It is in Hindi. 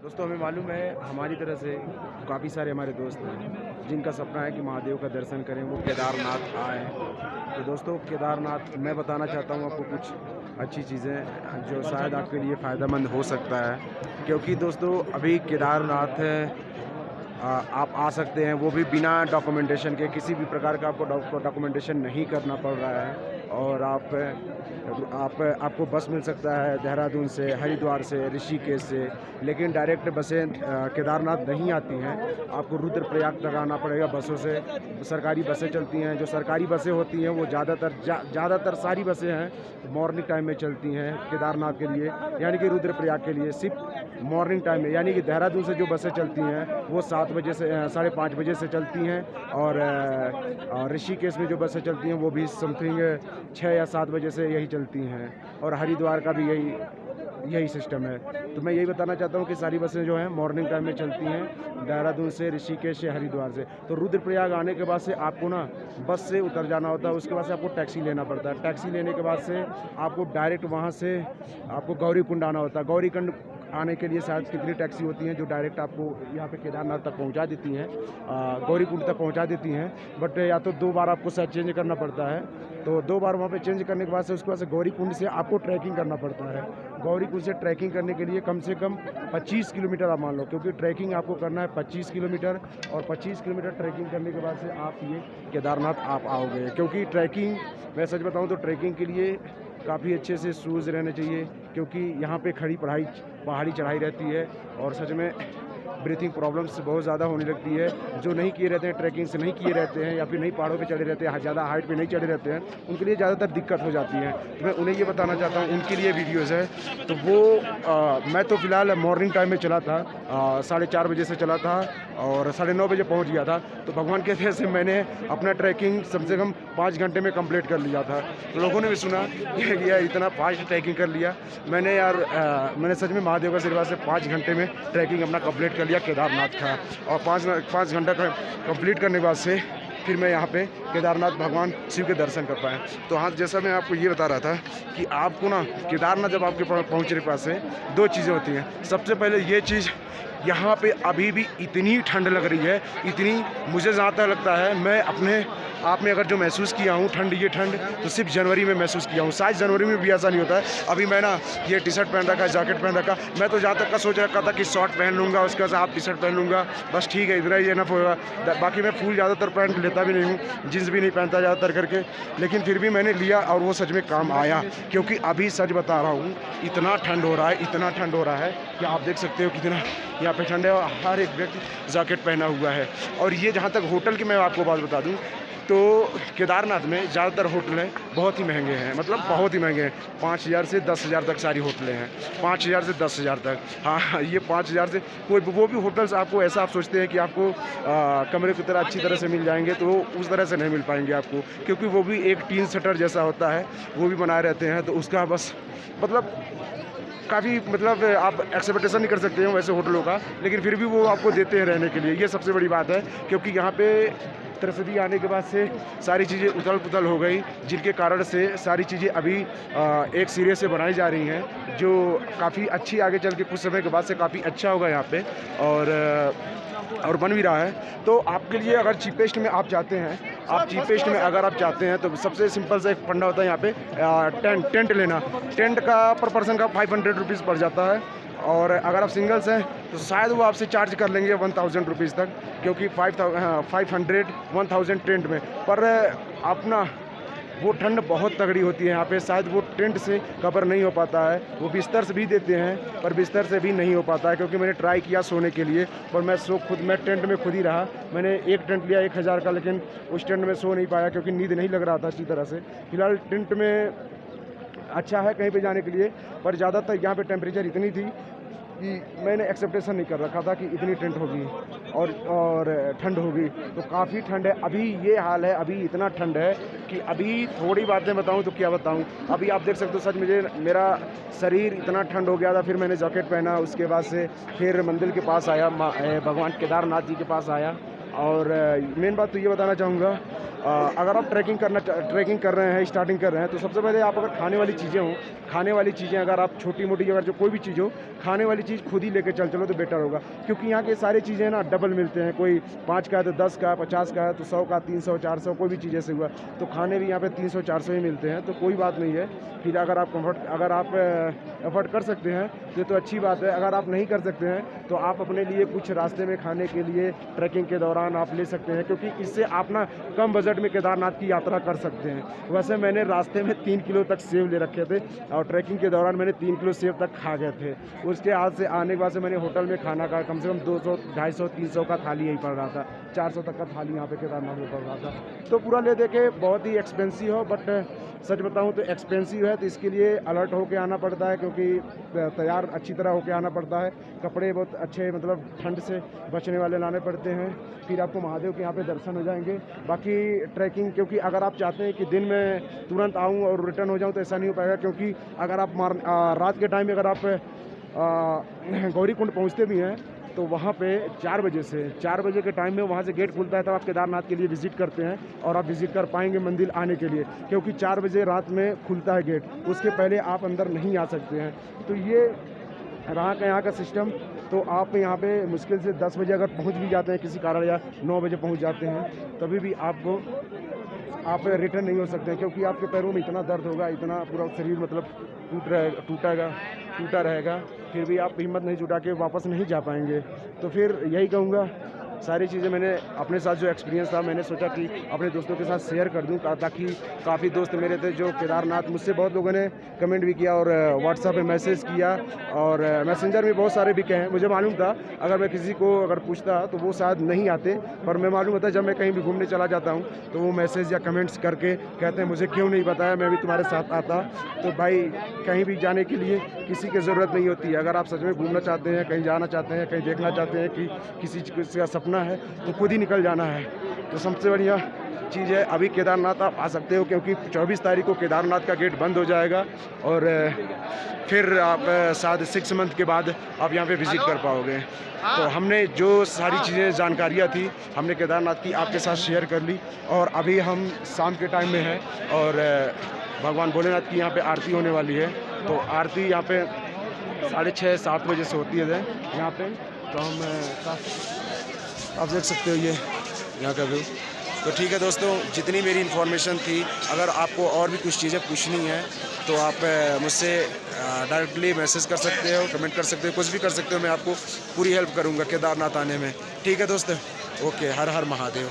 दोस्तों हमें मालूम है हमारी तरह से काफ़ी सारे हमारे दोस्त हैं जिनका सपना है कि महादेव का दर्शन करें, वो केदारनाथ आए। तो दोस्तों केदारनाथ मैं बताना चाहता हूँ आपको कुछ अच्छी चीज़ें जो शायद आपके लिए फ़ायदेमंद हो सकता है। क्योंकि दोस्तों अभी केदारनाथ आप आ सकते हैं, वो भी बिना डॉक्यूमेंटेशन के, किसी भी प्रकार का आपको डॉक्यूमेंटेशन नहीं करना पड़ रहा है। और आपको बस मिल सकता है देहरादून से, हरिद्वार से, ऋषिकेश से, लेकिन डायरेक्ट बसें केदारनाथ नहीं आती हैं। आपको रुद्रप्रयाग तक आना पड़ेगा बसों से। सरकारी बसें चलती हैं, जो सरकारी बसें होती हैं वो ज़्यादातर सारी बसें हैं मॉर्निंग टाइम में चलती हैं केदारनाथ के लिए, यानी कि रुद्रप्रयाग के लिए सिर्फ मॉर्निंग टाइम में। यानी कि देहरादून से जो बसें चलती हैं वो 7 बजे से 5:30 बजे से चलती हैं। और ऋषिकेश में जो बसें चलती हैं वो भी समथिंग 6 या 7 बजे से यही चलती हैं। और हरिद्वार का भी यही सिस्टम है। तो मैं यही बताना चाहता हूँ कि सारी बसें जो हैं मॉर्निंग टाइम में चलती हैं देहरादून से, ऋषिकेश या हरिद्वार से। तो रुद्रप्रयाग आने के बाद से आपको ना बस से उतर जाना होता है, उसके बाद से आपको टैक्सी लेना पड़ता है। टैक्सी लेने के बाद से आपको डायरेक्ट वहाँ से आपको गौरीकुंड आना होता है। गौरीकुंड आने के लिए शायद कितनी टैक्सी होती हैं जो डायरेक्ट आपको यहाँ पे केदारनाथ तक पहुँचा देती हैं, गौरीकुंड तक पहुँचा देती हैं। बट या तो 2 बार आपको शायद चेंज करना पड़ता है। तो 2 बार वहाँ पे चेंज करने के बाद से उसके बाद से गौरीकुंड से आपको ट्रैकिंग करना पड़ता है। गौरीकुंड से ट्रैकिंग करने के लिए कम से कम 25 किलोमीटर आप मान लो, क्योंकि ट्रैकिंग आपको करना है 25 किलोमीटर। और 25 किलोमीटर ट्रैकिंग करने के बाद से आप ये केदारनाथ आप आओगे। क्योंकि ट्रैकिंग, मैं सच बताऊँ तो ट्रैकिंग के लिए काफ़ी अच्छे से शूज़ रहने चाहिए, क्योंकि यहाँ पे खड़ी पहाड़ी चढ़ाई रहती है और सच में ब्रीथिंग प्रॉब्लम्स बहुत ज़्यादा होने लगती है। जो नहीं किए रहते हैं, ट्रैकिंग से नहीं किए रहते हैं या फिर नहीं पहाड़ों पे चढ़े रहते हैं, ज़्यादा हाइट पे नहीं चढ़े रहते हैं, उनके लिए ज़्यादातर दिक्कत हो जाती है। तो मैं उन्हें ये बताना चाहता हूँ, उनके लिए वीडियोज़ है। तो वो मैं तो फ़िलहाल मॉर्निंग टाइम में चला था, 4:30 बजे से चला था और 9:30 बजे पहुँच गया था। तो भगवान के दया से मैंने अपना ट्रैकिंग कम से कम 5 घंटे में कंप्लीट कर लिया था। तो लोगों ने भी सुना कि यार इतना फास्ट ट्रैकिंग कर लिया। मैंने सच में महादेव का आशीर्वाद से 5 घंटे में ट्रैकिंग अपना कंप्लीट कर लिया केदारनाथ का। और 5 घंटा का कंप्लीट करने के बाद से फिर मैं यहाँ पे केदारनाथ भगवान शिव के दर्शन कर पाया। तो हाँ, जैसा मैं आपको ये बता रहा था कि आपको ना केदारनाथ जब आपके पहुँचने के पास से 2 चीज़ें होती हैं। सबसे पहले ये चीज़, यहाँ पे अभी भी इतनी ठंड लग रही है, इतनी, मुझे जहाँ तक लगता है मैं अपने आप में अगर जो महसूस किया हूँ ठंड, ये ठंड तो सिर्फ जनवरी में महसूस किया हूँ। शायद जनवरी में भी ऐसा नहीं होता है। अभी मैं ना ये टी शर्ट पहन रखा है, जैकेट पहन रखा। मैं तो जहाँ तक का सोच रखा था कि शॉर्ट पहन लूँगा, उसके बाद हाफ टी शर्ट पहन लूँगा, बस ठीक है, इतना ही इनफ होगा। बाकी मैं फुल ज़्यादातर पैंट लेता भी नहीं हूँ, जीन्स भी नहीं पहनता ज़्यादातर करके। लेकिन फिर भी मैंने लिया और वो सच में काम आया। क्योंकि अभी सच बता रहा हूँ, इतना ठंड हो रहा है, इतना ठंड हो रहा है कि आप देख सकते हो कितना यहाँ पे ठंड है। और हर एक व्यक्ति जैकेट पहना हुआ है। और ये जहाँ तक होटल की मैं आपको बात बता दूँ तो केदारनाथ में ज़्यादातर होटल हैं बहुत ही महंगे हैं, मतलब बहुत ही महंगे हैं। 5,000 से 10,000 तक सारी होटलें हैं, 5,000 से 10,000 तक। हाँ, ये 5,000 से कोई वो भी होटल्स आपको ऐसा आप सोचते हैं कि आपको कमरे की तरह अच्छी तरह से मिल जाएंगे, तो वो उस तरह से नहीं मिल पाएंगे आपको। क्योंकि वो भी एक टीन शटर जैसा होता है, वो भी बनाए रहते हैं। तो उसका बस मतलब काफ़ी, मतलब आप एक्सपेक्टेशन नहीं कर सकते हैं वैसे होटलों का, लेकिन फिर भी वो आपको देते हैं रहने के लिए। ये सबसे बड़ी बात है। क्योंकि यहाँ पे त्रसदी आने के बाद से सारी चीज़ें उथल पुथल हो गई, जिनके कारण से सारी चीज़ें अभी एक सिरे से बनाई जा रही हैं, जो काफ़ी अच्छी आगे चल के कुछ समय के बाद से काफ़ी अच्छा होगा यहाँ पे। और बन भी रहा है। तो आपके लिए अगर चीपेस्ट में आप चाहते हैं, अगर आप चाहते हैं तो सबसे सिंपल सा एक फंडा होता है यहाँ पे, टेंट लेना। टेंट का पर पर्सन का 500 रुपीज़ पड़ जाता है। और अगर आप सिंगल्स हैं तो शायद वो आपसे चार्ज कर लेंगे 1,000 रुपीज़ तक, क्योंकि 500 1,000 टेंट में। पर अपना वो ठंड बहुत तगड़ी होती है यहाँ पे, शायद वो टेंट से कवर नहीं हो पाता है। वो बिस्तर से भी देते हैं पर बिस्तर से भी नहीं हो पाता है। क्योंकि मैंने ट्राई किया सोने के लिए, पर मैं टेंट में खुद ही रहा। मैंने एक टेंट लिया 1,000 का, लेकिन उस टेंट में सो नहीं पाया क्योंकि नींद नहीं लग रहा था अच्छी तरह से। फिलहाल टेंट में अच्छा है कहीं पे जाने के लिए, पर ज़्यादातर यहाँ पे टेम्परेचर इतनी थी कि मैंने एक्सेप्टेशन नहीं कर रखा था कि इतनी टेंट होगी और ठंड होगी। तो काफ़ी ठंड है अभी, ये हाल है अभी, इतना ठंड है कि अभी थोड़ी बातें बताऊं तो क्या बताऊं। अभी आप देख सकते हो सच मेरा शरीर इतना ठंड हो गया था। फिर मैंने जैकेट पहना, उसके बाद से फिर मंदिर के पास आया, भगवान केदारनाथ जी के पास आया। और मेन बात तो ये बताना चाहूँगा अगर आप ट्रैकिंग कर रहे हैं, स्टार्टिंग कर रहे हैं, तो सबसे पहले आप अगर खाने वाली चीज़ें अगर आप छोटी मोटी अगर जो कोई भी चीज़ हो, खाने वाली चीज़ खुद ही लेके चलो तो बेटर होगा, क्योंकि यहाँ के सारी चीज़ें ना डबल मिलते हैं। कोई 5 का है तो 10 का, 50 का है तो 100 का, 300 400 कोई भी चीज़ ऐसे हुआ, तो खाने भी यहाँ पे 300 400 ही मिलते हैं, तो कोई बात नहीं है। फिर अगर आप एफर्ट कर सकते हैं तो अच्छी बात है। अगर आप नहीं कर सकते हैं तो आप अपने लिए कुछ रास्ते में खाने के लिए ट्रैकिंग के दौरान आप ले सकते हैं, क्योंकि इससे आप ना कम बजट में केदारनाथ की यात्रा कर सकते हैं। वैसे मैंने रास्ते में 3 किलो तक सेब ले रखे थे और ट्रैकिंग के दौरान मैंने 3 किलो सेब तक खा गए थे। उसके बाद से आने के बाद से मैंने होटल में खाना खाया, कम से कम 200 250 300 का थाली यही पड़ रहा था, 400 तक का थाली यहाँ पे केदारनाथ में पड़ रहा था। तो पूरा ले दे के बहुत ही एक्सपेंसिव हो, बट सच बताऊं तो एक्सपेंसिव है, तो इसके लिए अलर्ट होके आना पड़ता है, क्योंकि तैयार अच्छी तरह होके आना पड़ता है। कपड़े बहुत अच्छे, मतलब ठंड से बचने वाले लाने पड़ते हैं। फिर आपको महादेव के यहाँ पे दर्शन हो जाएंगे। बाकी ट्रैकिंग, क्योंकि अगर आप चाहते हैं कि दिन में तुरंत आऊँ और रिटर्न हो जाऊँ तो ऐसा नहीं हो पाएगा, क्योंकि अगर आप रात के टाइम में अगर आप गौरीकुंड पहुँचते भी हैं तो वहाँ पे 4 बजे के टाइम में वहाँ से गेट खुलता है, तब आप केदारनाथ के लिए विज़िट करते हैं और आप विज़िट कर पाएंगे मंदिर आने के लिए, क्योंकि 4 बजे रात में खुलता है गेट, उसके पहले आप अंदर नहीं आ सकते हैं। तो ये रहा यहाँ का सिस्टम। तो आप यहाँ पे मुश्किल से 10 बजे अगर पहुँच भी जाते हैं किसी कारण, या 9 बजे पहुँच जाते हैं, तभी भी आप रिटर्न नहीं हो सकते हैं, क्योंकि आपके पैरों में इतना दर्द होगा, इतना पूरा शरीर मतलब टूटा रहेगा, फिर भी आप हिम्मत नहीं जुटा के वापस नहीं जा पाएंगे। तो फिर यही कहूँगा, सारी चीज़ें मैंने अपने साथ जो एक्सपीरियंस था मैंने सोचा कि अपने दोस्तों के साथ शेयर कर दूं, ताकि काफ़ी दोस्त मेरे थे जो केदारनाथ, मुझसे बहुत लोगों ने कमेंट भी किया और व्हाट्सएप पे मैसेज किया और मैसेंजर में बहुत सारे भी कहे। मुझे मालूम था अगर मैं किसी को अगर पूछता तो वो शायद नहीं आते, पर मैं मालूम होता जब मैं कहीं भी घूमने चला जाता हूँ तो वो मैसेज या कमेंट्स करके कहते हैं मुझे क्यों नहीं बताया, मैं भी तुम्हारे साथ आता। तो भाई कहीं भी जाने के लिए किसी की ज़रूरत नहीं होती है। अगर आप सच में घूमना चाहते हैं, कहीं जाना चाहते हैं, कहीं देखना चाहते हैं कि किसी का सपना है तो खुद ही निकल जाना है। तो सबसे बढ़िया चीज़ है, अभी केदारनाथ आप आ सकते हो, क्योंकि 24 तारीख को केदारनाथ का गेट बंद हो जाएगा और फिर आप शायद 6 मंथ के बाद आप यहाँ पे विज़िट कर पाओगे। तो हमने जो सारी चीज़ें जानकारियाँ थी हमने केदारनाथ की आपके साथ शेयर कर ली, और अभी हम शाम के टाइम में हैं और भगवान भोलेनाथ की यहाँ पे आरती होने वाली है। तो आरती यहाँ पे 6:30 7 बजे से होती है यहाँ पे। तो हम आप देख सकते हो ये यहाँ का व्यू। तो ठीक है दोस्तों, जितनी मेरी इन्फॉर्मेशन थी, अगर आपको और भी कुछ चीज़ें पूछनी हैं तो आप मुझसे डायरेक्टली मैसेज कर सकते हो, कमेंट कर सकते हो, कुछ भी कर सकते हो, मैं आपको पूरी हेल्प करूँगा केदारनाथ आने में। ठीक है दोस्तों, ओके, हर हर महादेव।